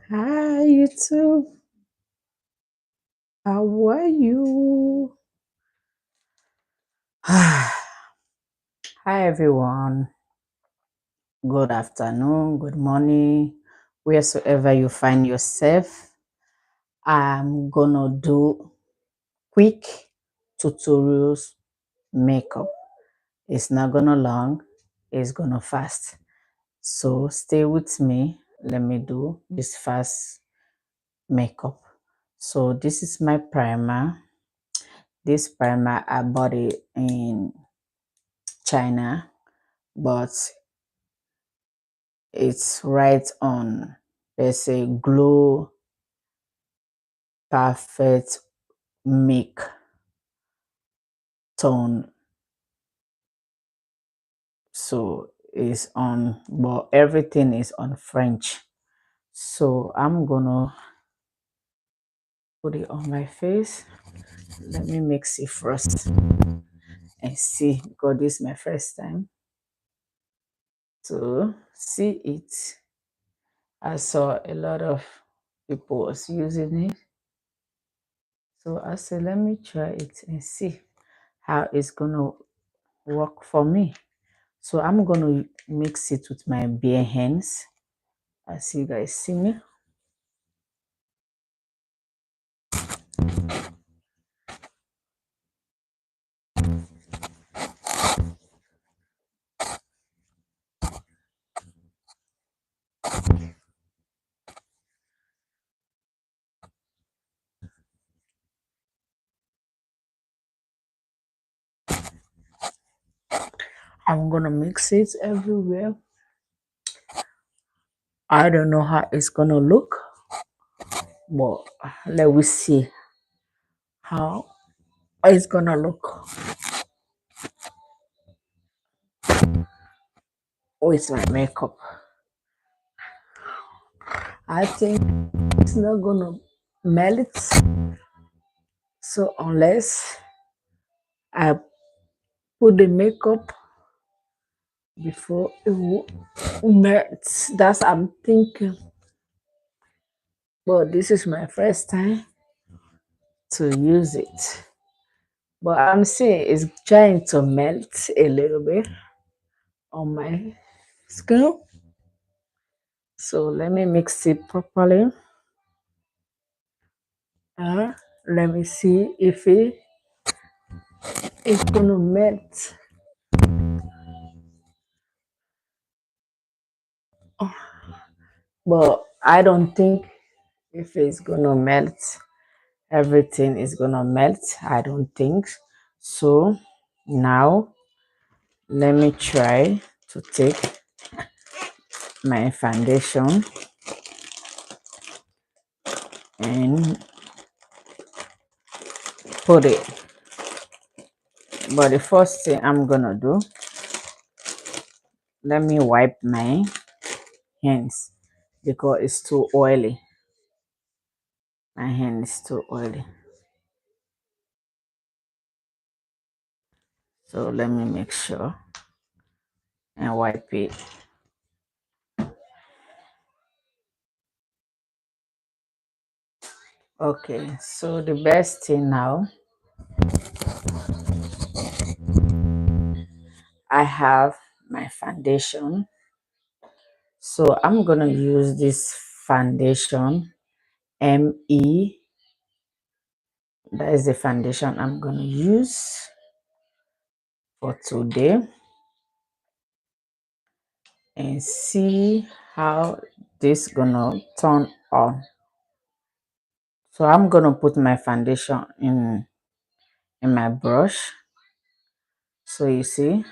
Hi, YouTube. How are you? Hi, everyone. Good afternoon, good morning, wheresoever you find yourself. I'm gonna do quick tutorials makeup. It's not gonna long, it's gonna fast. So stay with me. Let me do this fast makeup. So this is my primer. This primer I bought it in China, but it's right on. There's a glow perfect make tone. So it's on, but everything is on French. So I'm gonna put it on my face. Let me mix it first and see, because this is my first time to see it. I saw a lot of people was using it. So I said, let me try it and see how it's gonna work for me. So I'm gonna mix it with my bare hands, as you guys see me. I'm gonna mix it everywhere. I don't know how it's gonna look, but let me see how it's gonna look with my makeup. I think it's not gonna melt, so unless I put the makeup before it will melt. That's I'm thinking. But this is my first time to use it. But I'm seeing it's trying to melt a little bit on my skin. So let me mix it properly. Let me see if it's gonna melt. But I don't think if it's gonna melt, everything is gonna melt. I don't think so. Now let me try to take my foundation and put it. But the first thing I'm gonna do, let me wipe my hands because it's too oily. My hand is too oily. So let me make sure and wipe it. Okay, so the best thing now, I have my foundation. So I'm gonna use this foundation, ME. That is the foundation I'm gonna use for today, and see how this gonna turn on. So I'm gonna put my foundation in my brush. So you see,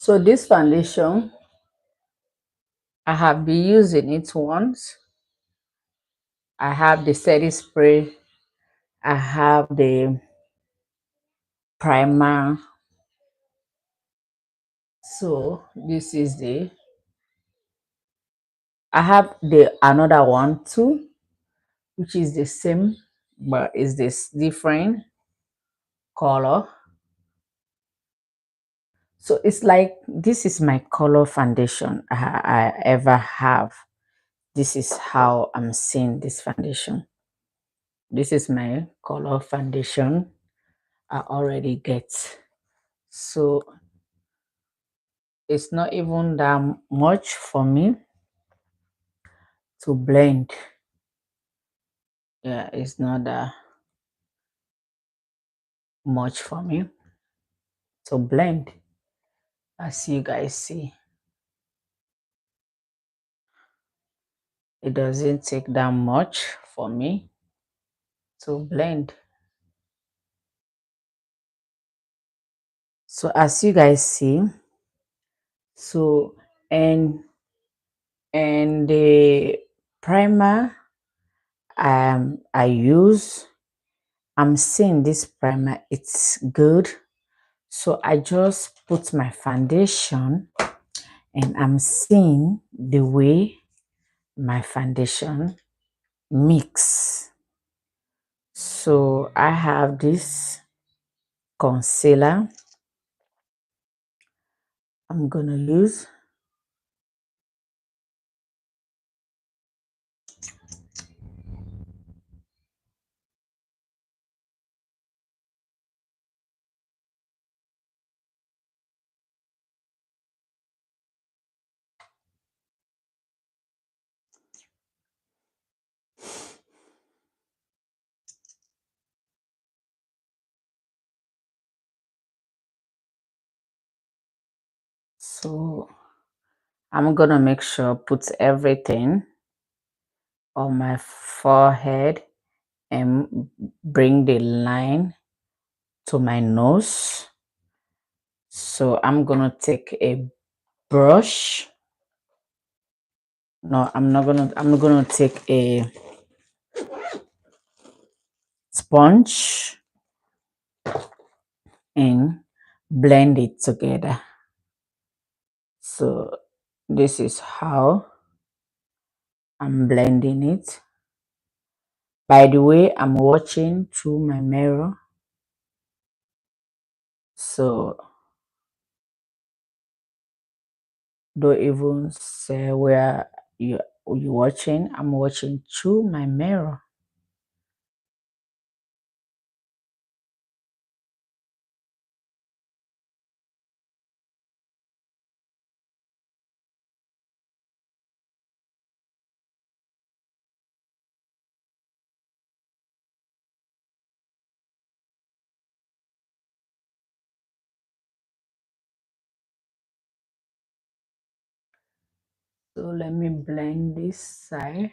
so this foundation, I have been using it once. I have the setting spray I have the primer. So this is the, I have the another one too, which is the same but is this different color. So it's like, this is my color foundation I ever have. This is how I'm seeing this foundation. This is my color foundation I already get. So it's not even that much for me to blend. Yeah, it's not that much for me to blend, as you guys see. It doesn't take that much for me to blend. So as you guys see, so and the primer I use, I'm seeing this primer, it's good. So I just put my foundation and I'm seeing the way my foundation mix. So I have this concealer I'm gonna use. So I'm gonna make sure put everything on my forehead and bring the line to my nose. So I'm gonna take a brush. No, I'm gonna take a sponge and blend it together. So this is how I'm blending it. By the way, I'm watching through my mirror. So don't even say where you watching. I'm watching through my mirror. So let me blend this side.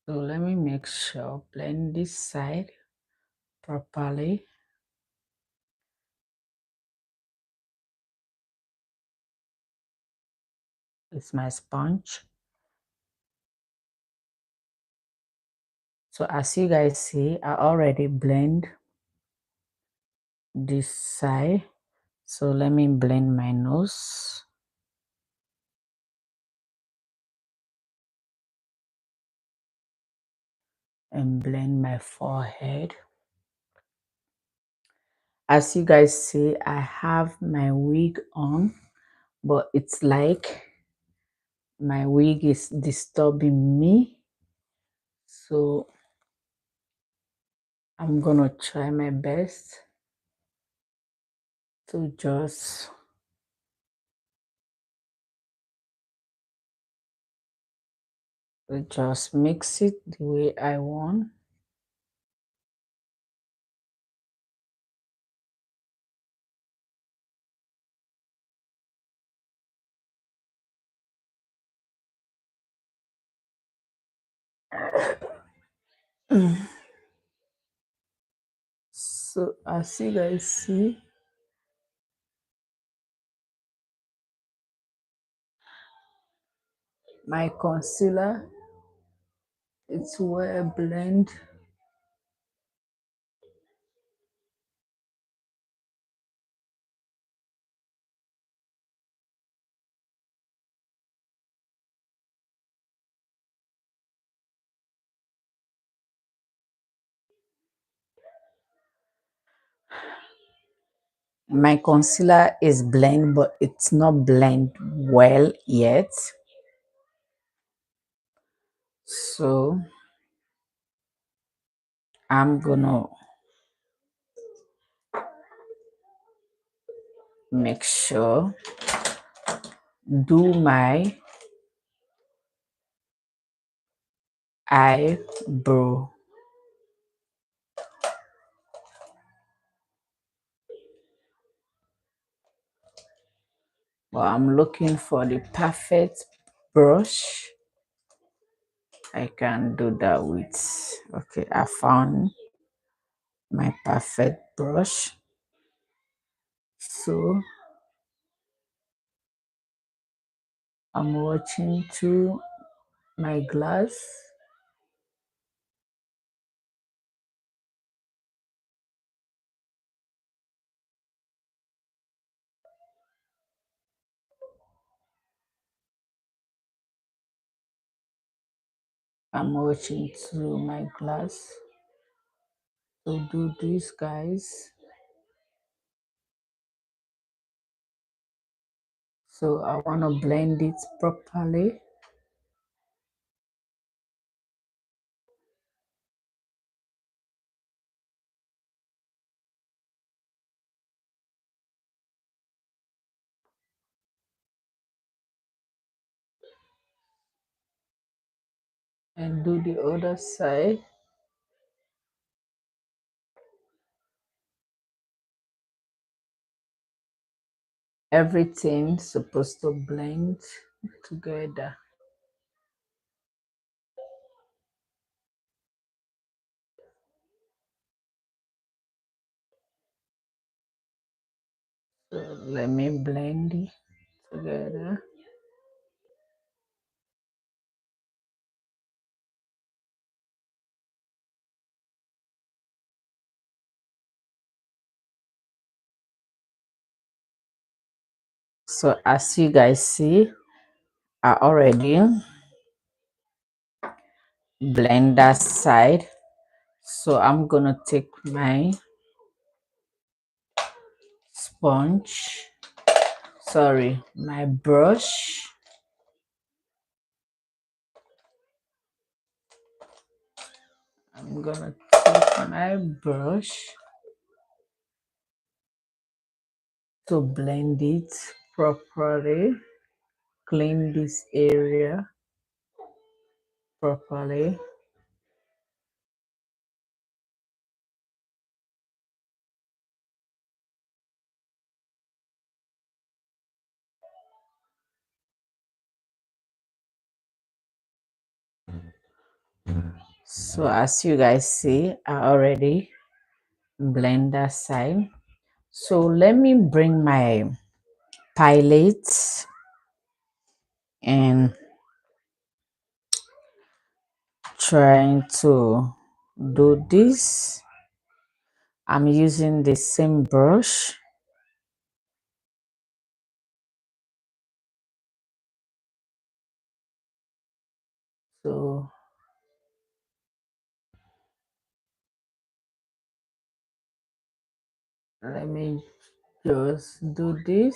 So let me make sure blend this side properly. It's my sponge. So as you guys see, I already blend this side. So let me blend my nose. And blend my forehead. As you guys see, I have my wig on, but it's like my wig is disturbing me. So I'm gonna try my best to just mix it the way I want. So as you guys see, my concealer, it's well blend. My concealer is blend, but it's not blend well yet. So I'm gonna make sure do my eyebrow. Well, I'm looking for the perfect brush I can do that with. Okay, I found my perfect brush. So I'm watching through my glass. I'm watching through my glass to do this, guys. So I want to blend it properly. And do the other side. Everything supposed to blend together. So let me blend it together. So as you guys see, I already blend that side. So I'm gonna take my sponge, sorry, my brush. I'm gonna take my brush to blend it properly, clean this area properly. So as you guys see, I already blend that side. So let me bring my palette and trying to do this. I'm using the same brush. So let me just do this.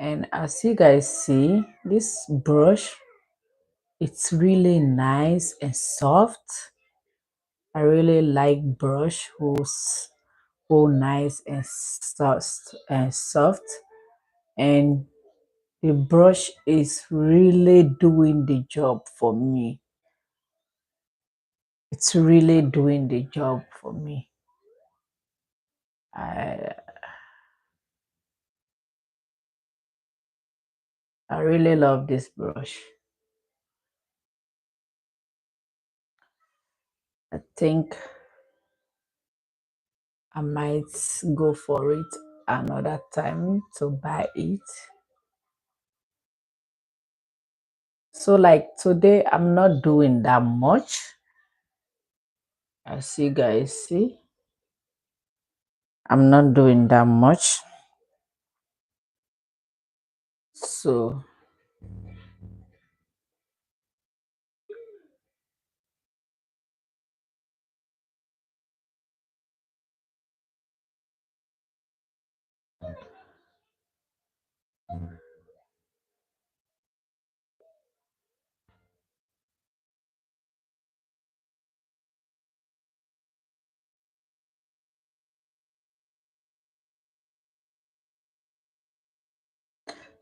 And as you guys see, this brush, it's really nice and soft. I really like brush who nice and soft. And the brush is really doing the job for me. It's really doing the job for me. I I really love this brush. I think I might go for it another time to buy it. So like today I'm not doing that much. As you guys see, I'm not doing that much.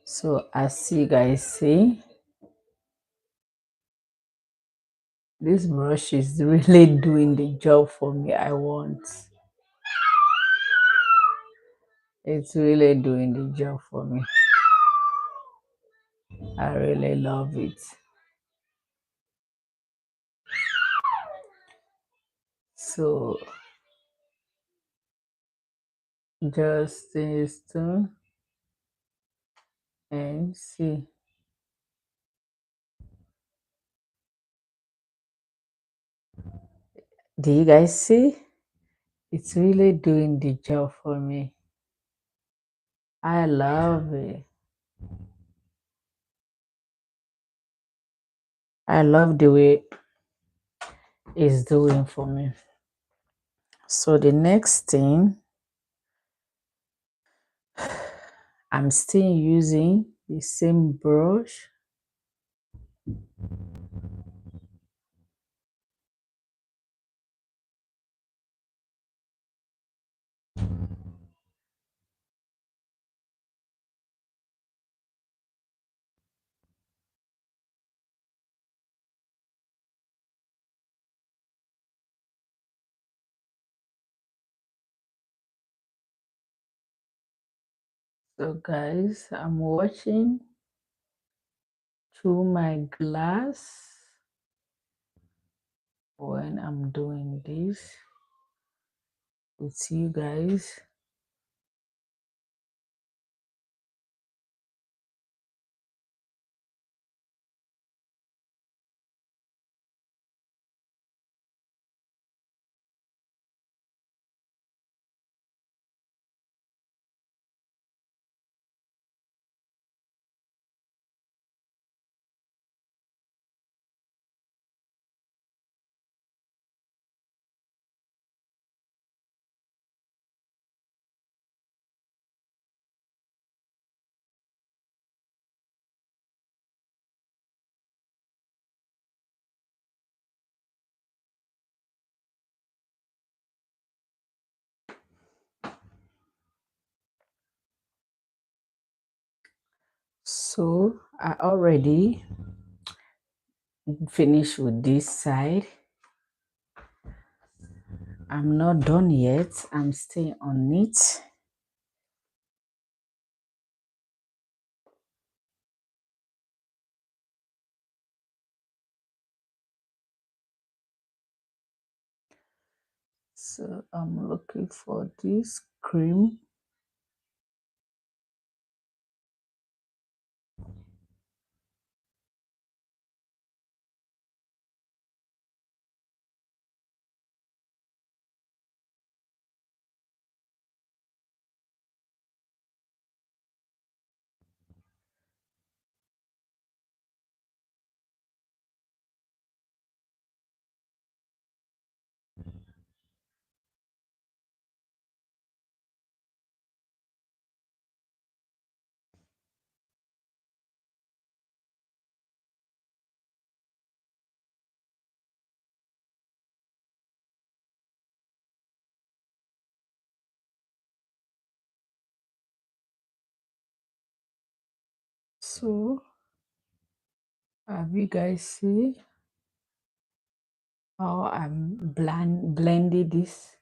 So as you guys see, this brush is really doing the job for me. I want. It's really doing the job for me. I really love it. So just this tune and see. Do you guys see? It's really doing the job for me. I love it. I love the way it's doing for me. So the next thing, I'm still using the same brush. So guys, I'm watching through my glass when I'm doing this with you guys. So I already finished with this side. I'm not done yet. I'm still on it. So I'm looking for this cream. So have you guys see? how I'm blending this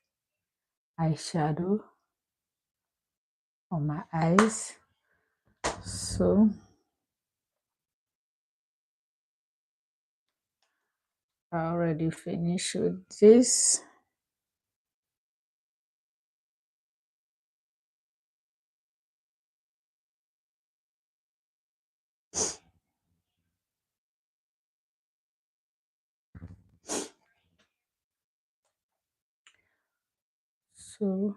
eyeshadow on my eyes. So I already finished with this. So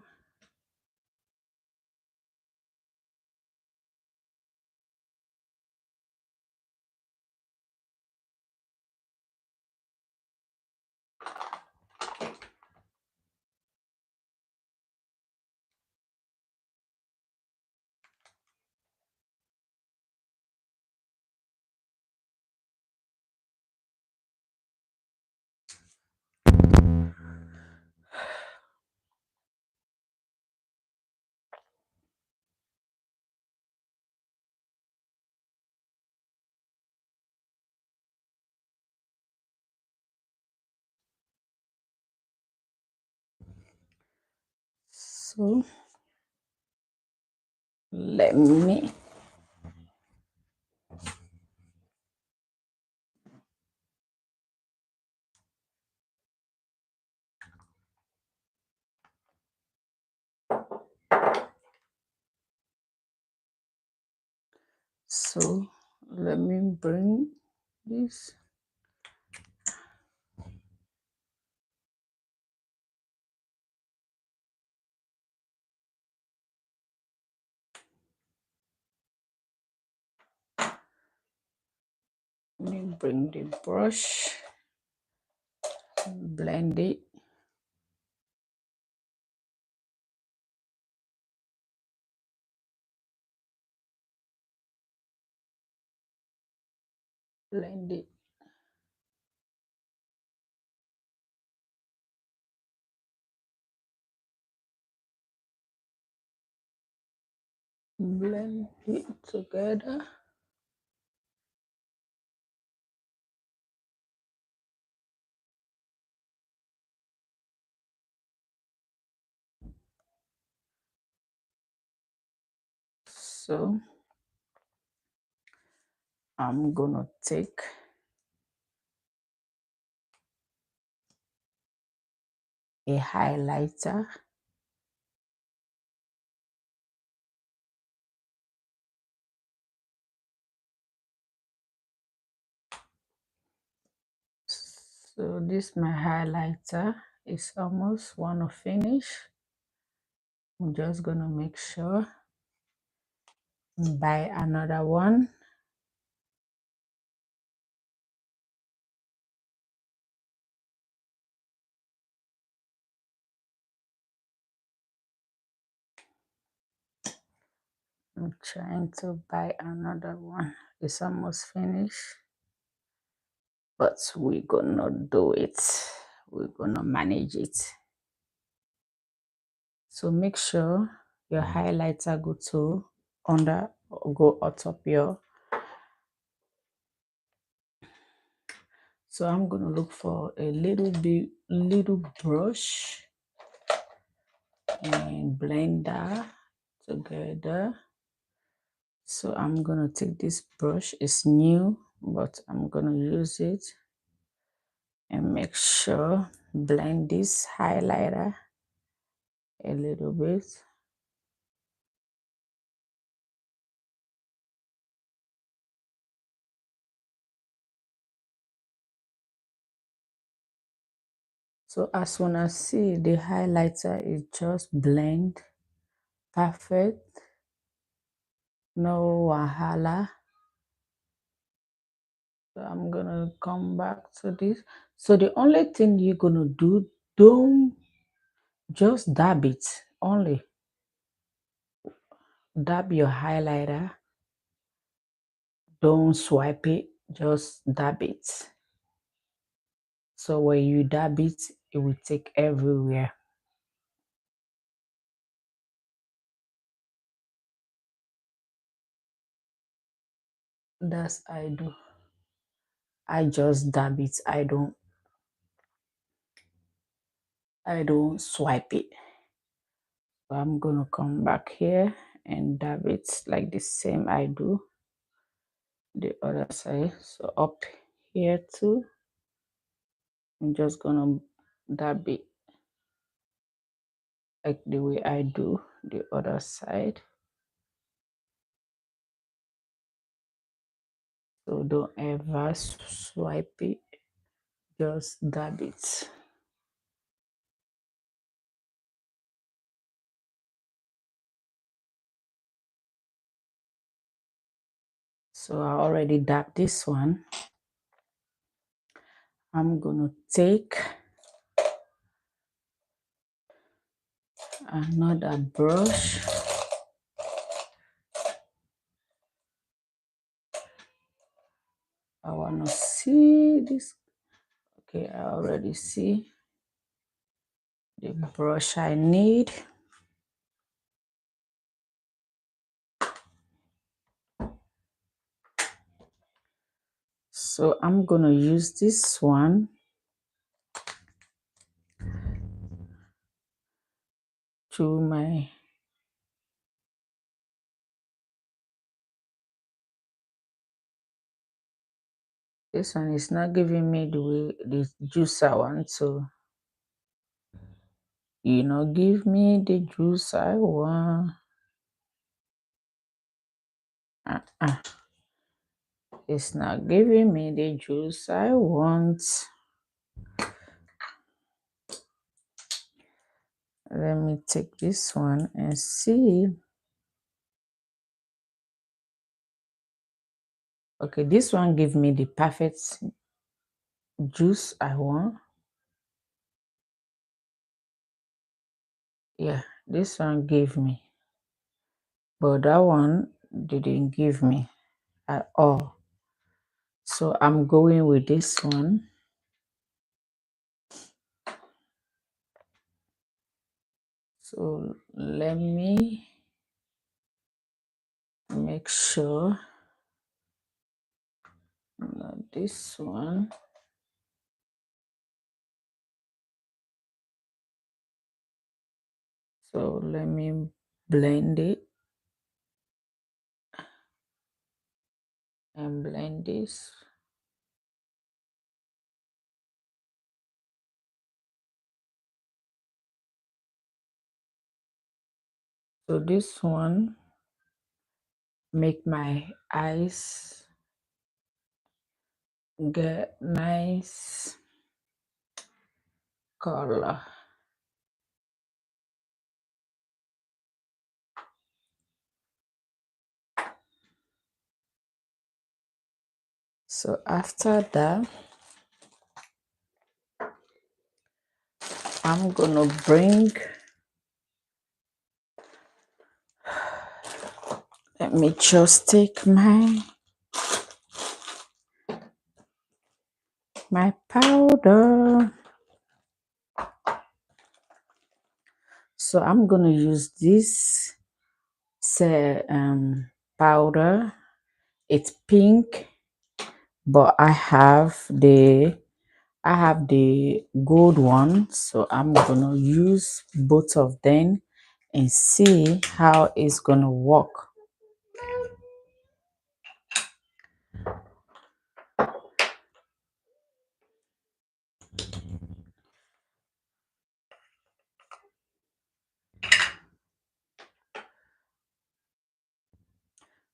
so let me so let me bring this. Let me bring the brush, blend it. Blend it. Blend it together. So I'm gonna take a highlighter. So this my highlighter is almost wanna finish. I'm just gonna make sure buy another one. I'm trying to buy another one. It's almost finished, but we're gonna do it. We're gonna manage it. So make sure your highlighter go to under, go on top your. So I'm gonna look for a little brush and blend that together. So I'm gonna take this brush. It's new, but I'm gonna use it and make sure blend this highlighter a little bit. So as soon as see the highlighter is just blend perfect, no wahala. So I'm gonna come back to this. So the only thing you're gonna do, don't just dab it only. Dab your highlighter, don't swipe it, just dab it. So when you dab it, it will take everywhere. That's I do. I just dab it. I don't I don't swipe it. So I'm gonna come back here and dab it like the same I do the other side. So up here too, I'm just gonna dab it like the way I do the other side. So don't ever swipe it, just dab it. So I already dabbed this one. I'm gonna take another brush. I wanna see this. Okay, I already see the brush I need. So I'm gonna use this one to my this one is not giving me the way the juice I want, so give me the juice I want. It's not giving me the juice I want. Let me take this one and see. Okay, this one give me the perfect juice I want. Yeah, this one gave me, but that one didn't give me at all. So I'm going with this one. So let me make sure not this one. So let me blend it and blend this. So this one make my eyes get nice color. So after that, I'm gonna bring, let me just take my powder. So I'm gonna use this powder. It's pink, but I have the gold one, so I'm gonna use both of them and see how it's gonna work.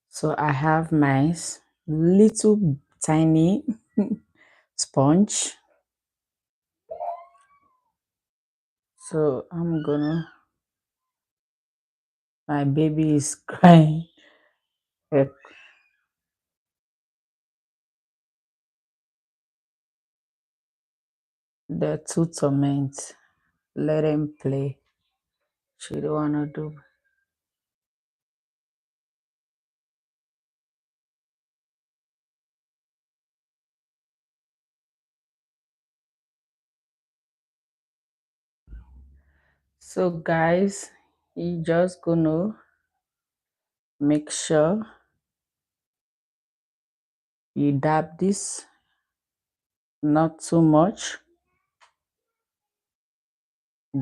So I have my little tiny sponge. So I'm gonna, my baby is crying. The two torment. Let him play. She don't wanna do. So guys, you just gonna make sure you dab this, not too much.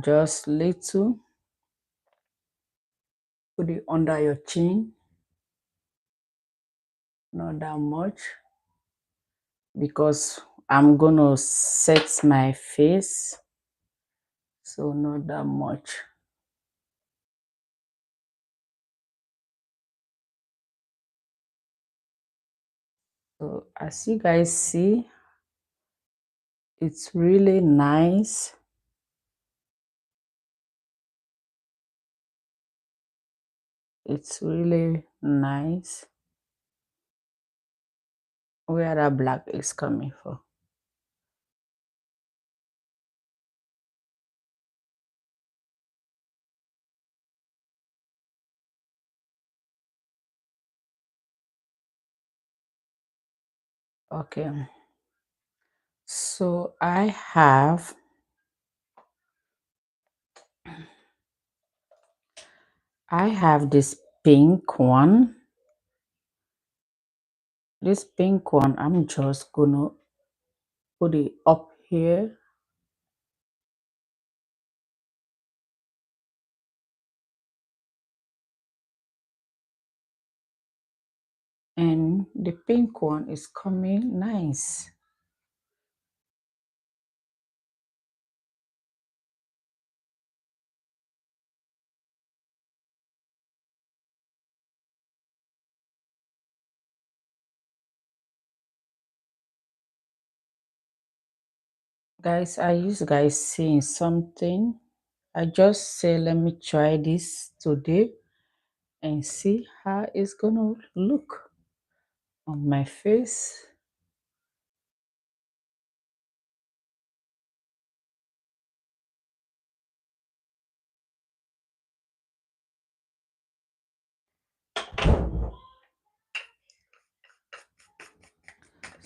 just little. Put it under your chin, not that much, because I'm gonna set my face, so not that much. So as you guys see, it's really nice. It's really nice. Where that black is coming from. Okay, so I have this pink one. This pink one, I'm just gonna put it up here. And the pink one is coming nice. Guys, are you guys seeing something? I just say let me try this today and see how it's gonna look on my face.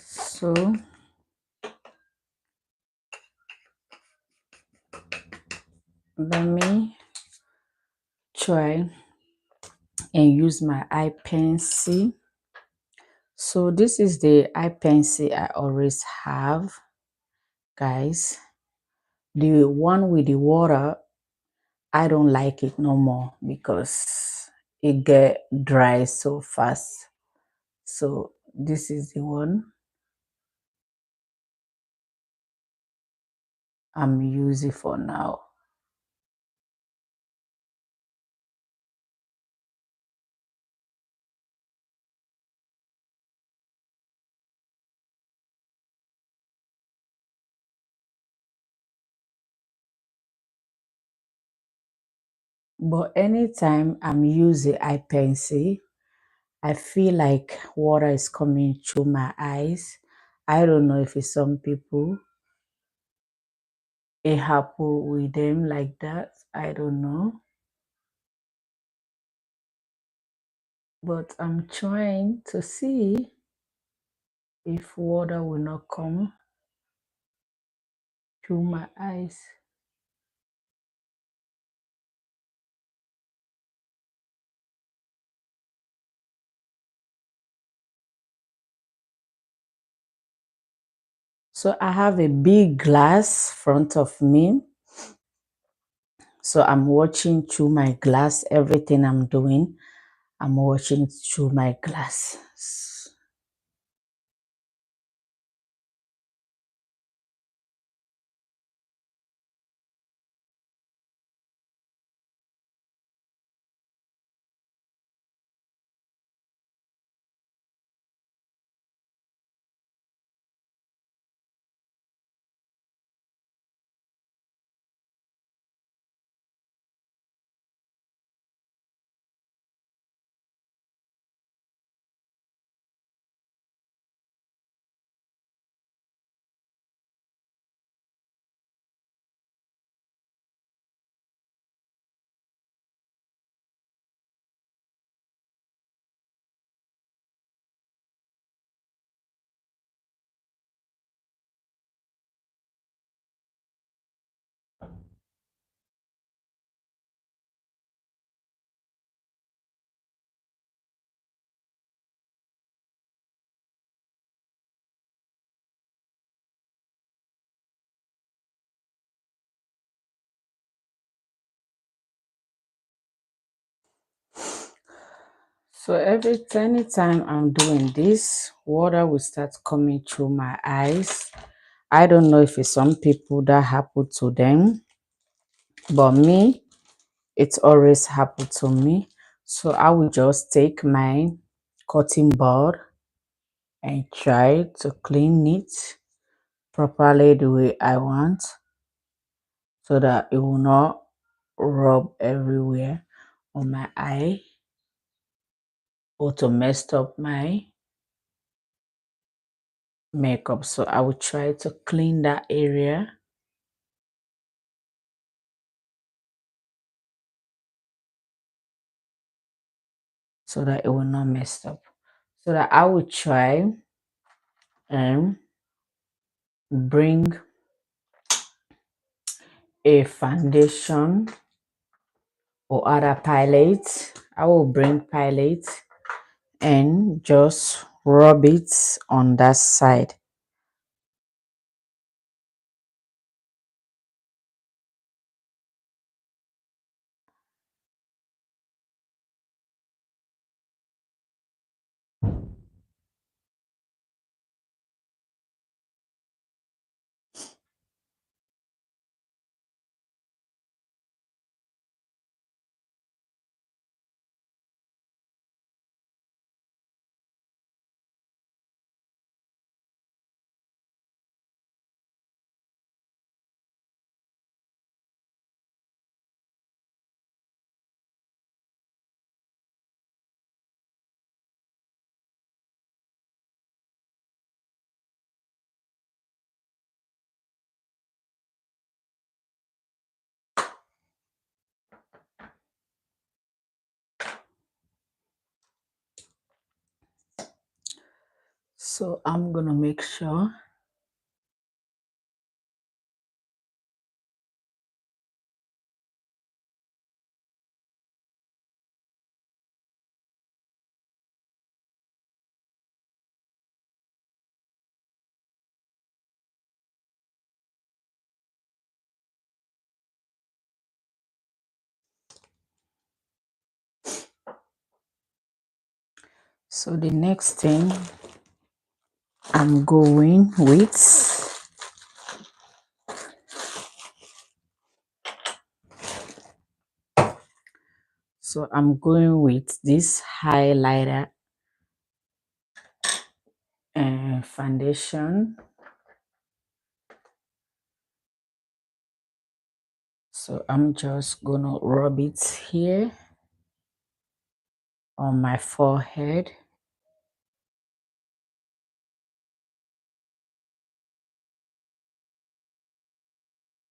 So let me try and use my eye pencil. So this is the eye pencil I always have, guys. The one with the water, I don't like it no more because it get dry so fast. So this is the one I'm using for now. But anytime I'm using eye pencil, I feel like water is coming through my eyes. I don't know if it's some people it happen with them like that. I don't know. But I'm trying to see if water will not come through my eyes. So I have a big glass front of me. So I'm watching through my glass. Everything I'm doing, I'm watching through my glass. So anytime I'm doing this, water will start coming through my eyes. I don't know if it's some people that happen to them, but me, it's always happened to me. So I will just take my cotton board and try to clean it properly the way I want, so that it will not rub everywhere on my eye or to mess up my makeup. So I will try to clean that area so that it will not mess up. So that I will try and bring a foundation or other palette. I will bring palette and just rub it on that side. So I'm gonna make sure so the next thing I'm going with, so I'm going with this highlighter and foundation. So I'm just gonna rub it here on my forehead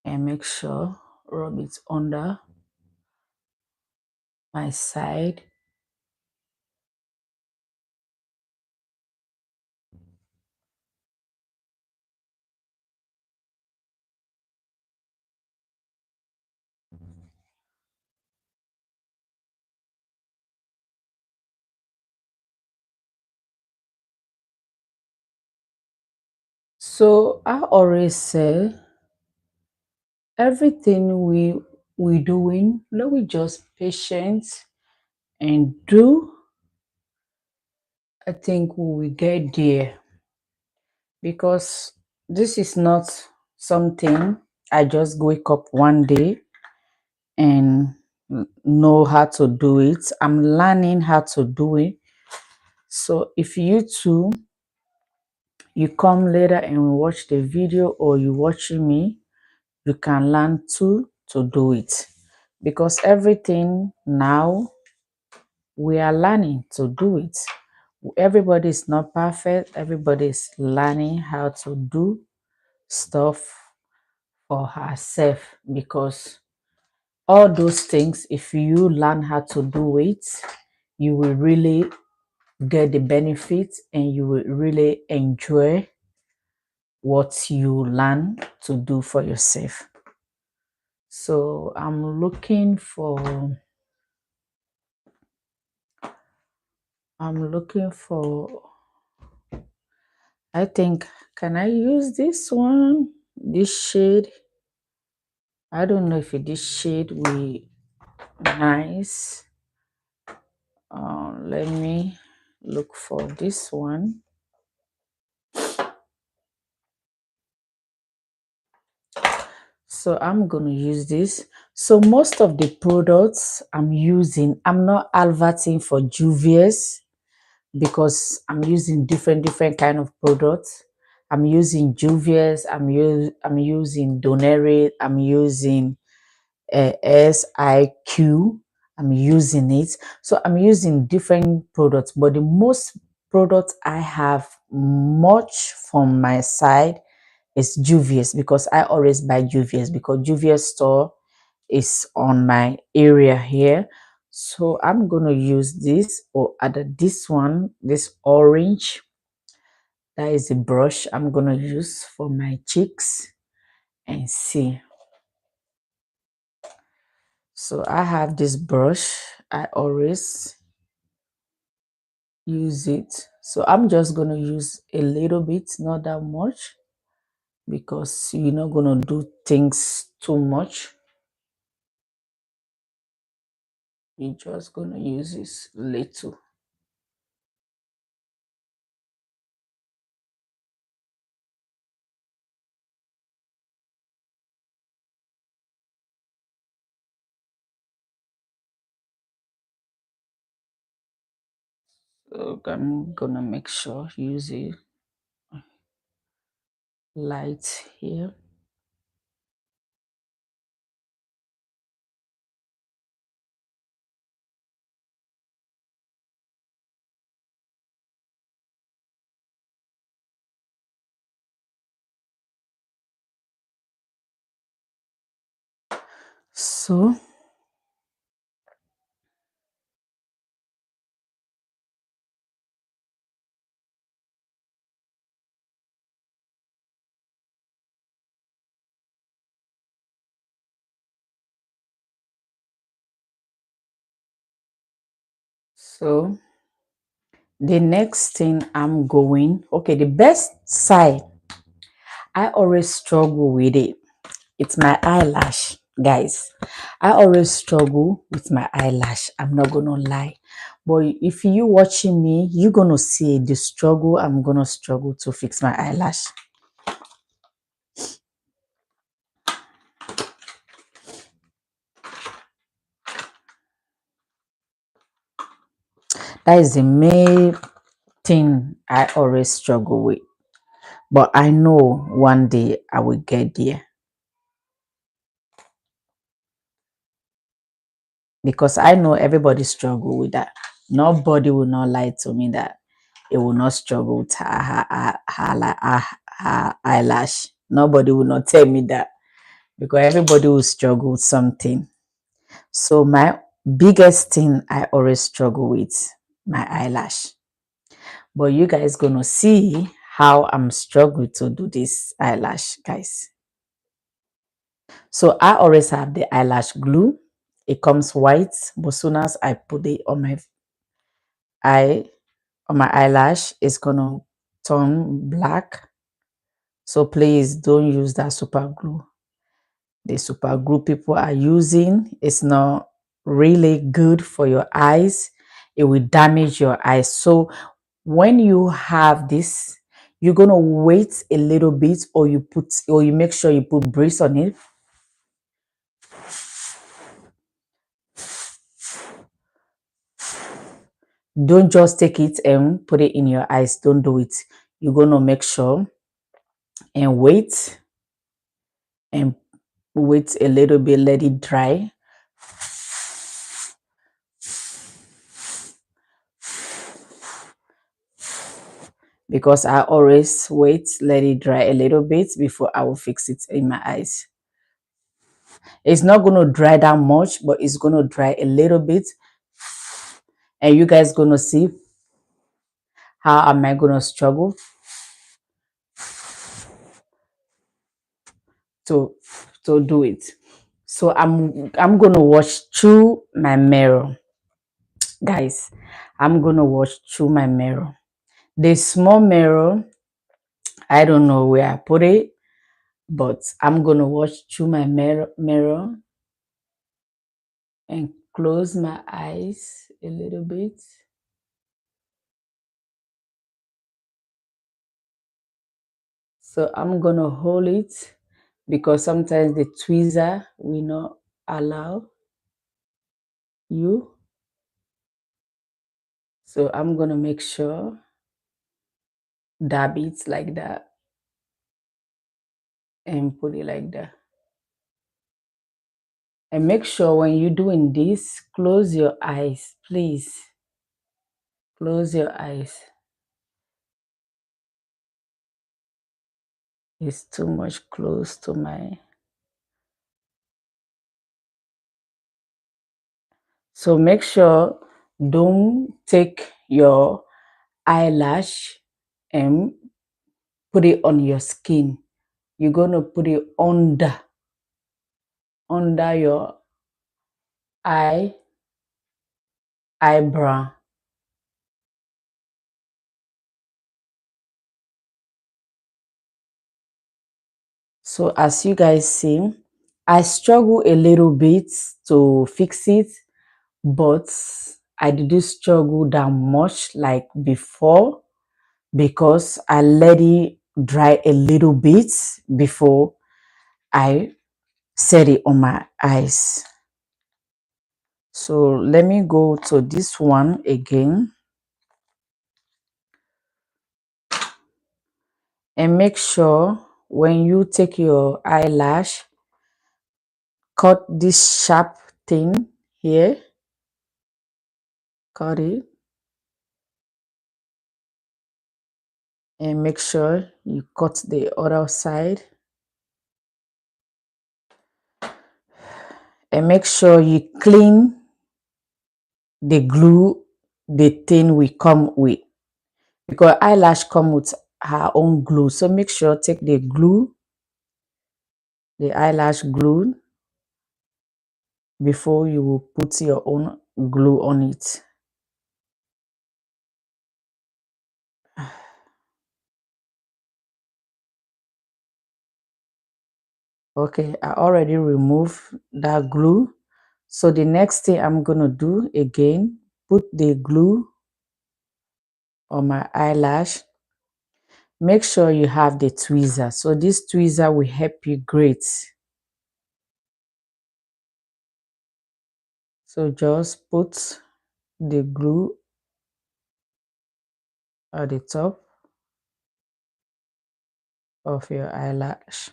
and make sure rub it under my side. So I always say everything we doing, let we just patient and do. I think we will get there, because this is not something I just wake up one day and know how to do it. I'm learning how to do it. So if you too, you come later and watch the video, or you watching me, you can learn too to do it, because everything now we are learning to do it. Everybody is not perfect. Everybody is learning how to do stuff for herself, because all those things, if you learn how to do it, you will really get the benefits and you will really enjoy what you learn to do for yourself. So I'm looking for I think, can I use this one, this shade? I don't know if this shade will nice. Let me look for this one. So I'm gonna use this. So most of the products I'm using, I'm not adverting for Juvia's because I'm using different kind of products. I'm using Juvia's, I'm using Donere, I'm using SIQ, I'm using it. So I'm using different products, but the most products I have much from my side is Juvia's because I always buy Juvia's because Juvia's store is on my area here. So I'm gonna use this or either this one, this orange. That is a brush I'm gonna use for my cheeks and see. So I have this brush. I always use it. So I'm just gonna use a little bit, not that much, because you're not gonna do things too much. You're just gonna use this little. So I'm gonna make sure use a light here. So so the next thing I'm going, okay, the best side, I always struggle with it. It's my eyelash, guys. I always struggle with my eyelash. I'm not gonna lie. But if you watching me, you're gonna see the struggle. I'm gonna struggle to fix my eyelash. That is the main thing I always struggle with. But I know one day I will get there. Because I know everybody struggle with that. Nobody will not lie to me that it will not struggle with her eyelash. Nobody will not tell me that because everybody will struggle with something. So my biggest thing I always struggle with my eyelash. But you guys gonna see how I'm struggling to do this eyelash, guys. So I always have the eyelash glue. It comes white, but soon as I put it on my eye, on my eyelash, it's gonna turn black. So please don't use that super glue. The super glue people are using is not really good for your eyes. It will damage your eyes. So when you have this, you're gonna wait a little bit, or you make sure you put grease on it. Don't just take it and put it in your eyes. Don't do it. You're gonna make sure and and wait a little bit, let it dry. Because I always wait, let it dry a little bit before I will fix it in my eyes. It's not going to dry that much, but it's going to dry a little bit. And you guys going to see how am I going to struggle to do it. So I'm going to watch through my mirror. Guys, I'm going to watch through my mirror. The small mirror, I don't know where I put it, but I'm going to watch through my mirror and close my eyes a little bit. So I'm gonna hold it because sometimes the tweezer will not allow you. So I'm gonna make sure dab it like that and put it like that. And make sure when you're doing this, close your eyes, please. Close your eyes. It's too much close to my... So make sure don't take your eyelash and put it on your skin. You're gonna put it under your eyebrow. So as you guys see, I struggle a little bit to fix it, but I didn't struggle that much like before because I let it dry a little bit before I set it on my eyes. So let me go to this one again and make sure when you take your eyelash, cut this sharp thing here, cut it, and make sure you cut the other side, and make sure you clean the glue, the thing we come with, because eyelash come with her own glue. So make sure take the glue, the eyelash glue, before you will put your own glue on it. Okay, I already removed that glue. So the next thing I'm gonna do again, put the glue on my eyelash. Make sure you have the tweezer. So this tweezer will help you great. So just put the glue at the top of your eyelash.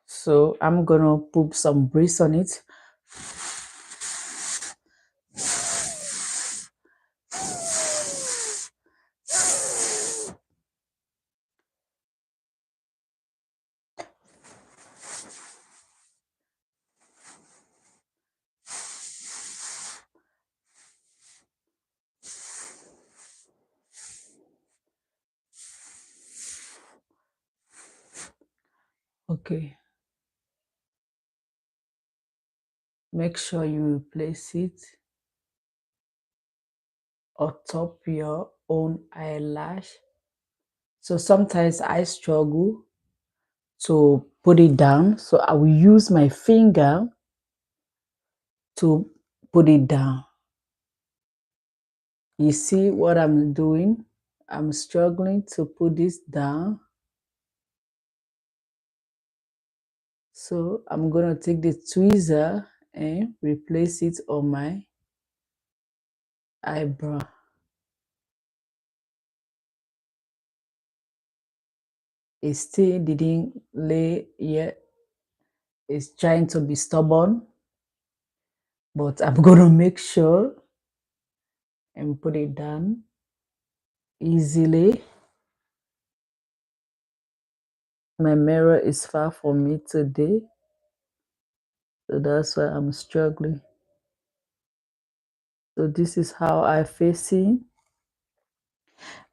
So I'm gonna put some grease on it. Okay. Make sure you place it on top your own eyelash. So sometimes I struggle to put it down, so I will use my finger to put it down. You see what I'm doing? I'm struggling to put this down. So I'm gonna take the tweezer and replace it on my eyebrow. It still didn't lay yet. It's trying to be stubborn, but I'm gonna make sure and put it down easily. My mirror is far from me today, so that's why I'm struggling. So this is how I facing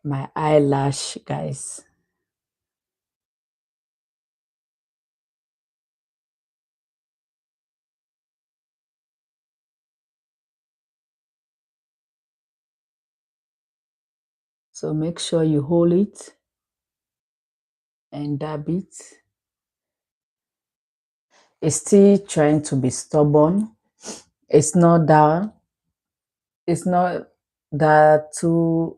my eyelash, guys. So make sure you hold it and dab it. It's still trying to be stubborn. It's not that it's not that too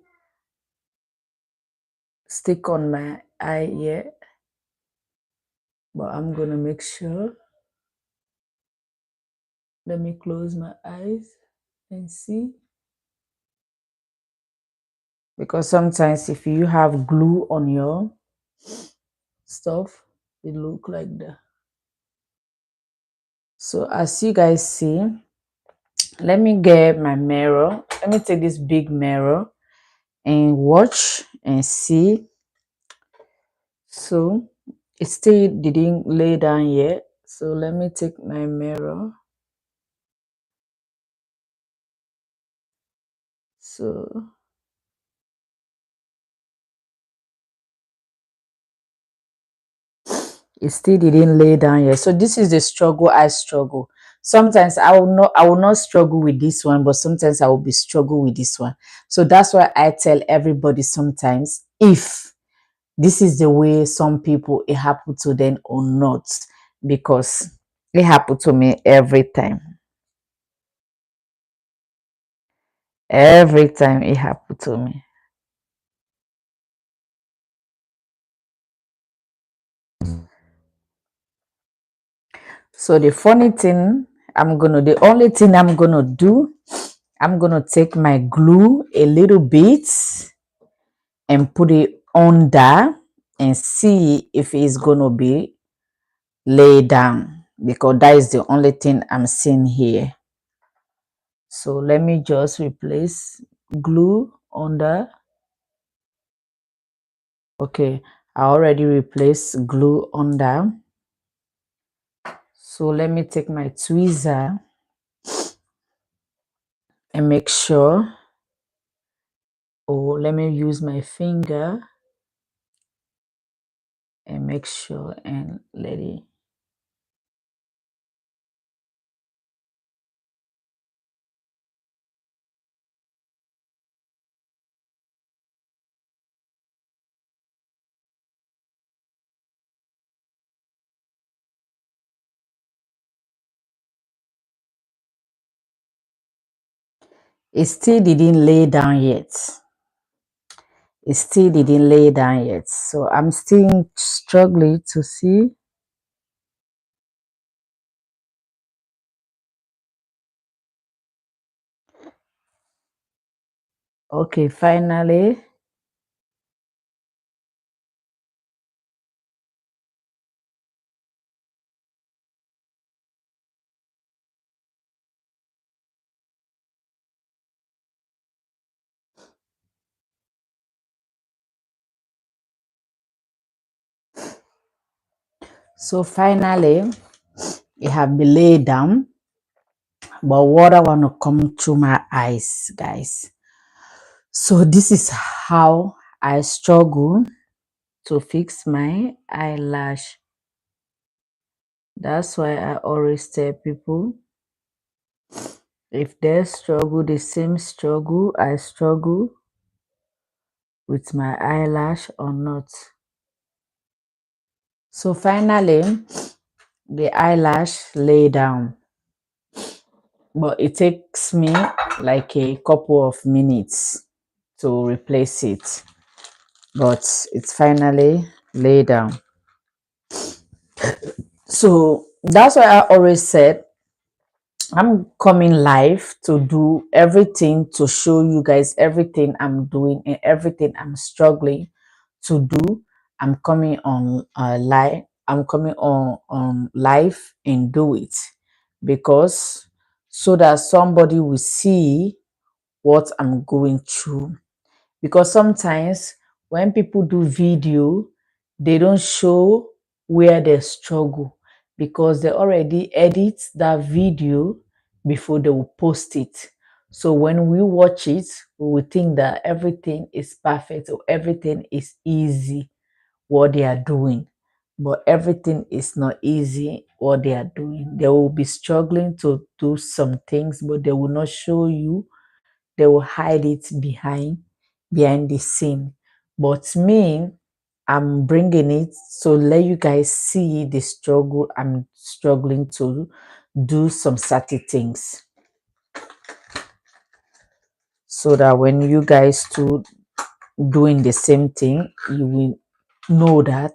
stick on my eye yet, but I'm gonna make sure. Let me close my eyes and see. Because sometimes if you have glue on your stuff, it look like that. So as you guys see, let me get my mirror. Let me take this big mirror and watch and see. So it still didn't lay down yet. So let me take my mirror. So it still didn't lay down yet. So this is the struggle I struggle. Sometimes I will not struggle with this one, but sometimes I will be struggle with this one. So that's why I tell everybody sometimes, if this is the way some people it happened to them or not, because it happened to me every time. Every time it happened to me. So the funny thing, the only thing I'm gonna do, I'm gonna take my glue a little bit and put it under and see if it's gonna be laid down, because that is the only thing I'm seeing here. So let me just replace glue under. Okay, I already replaced glue under. So let me take my tweezer and make sure, or let me use my finger and make sure and let it. It still didn't lay down yet. It still didn't lay down yet. So I'm still struggling to see. Okay, finally. So finally, it have been laid down, but water want to come through my eyes, guys. So this is how I struggle to fix my eyelash. That's why I always tell people, if they struggle the same struggle I struggle with my eyelash or not. So finally, the eyelash lay down, but it takes me like a couple of minutes to replace it, but it's finally lay down. So that's why I always said I'm coming live to do everything, to show you guys everything I'm doing and everything I'm struggling to do. I'm coming on live. I'm coming on live and do it, because so that somebody will see what I'm going through. Because sometimes when people do video, they don't show where they struggle, because they already edit that video before they will post it. So when we watch it, we will think that everything is perfect or everything is easy what they are doing, but everything is not easy what they are doing. They will be struggling to do some things, but they will not show you. They will hide it behind the scene. But me, I'm bringing it so let you guys see the struggle I'm struggling to do some certain things, so that when you guys too doing the same thing, you will know that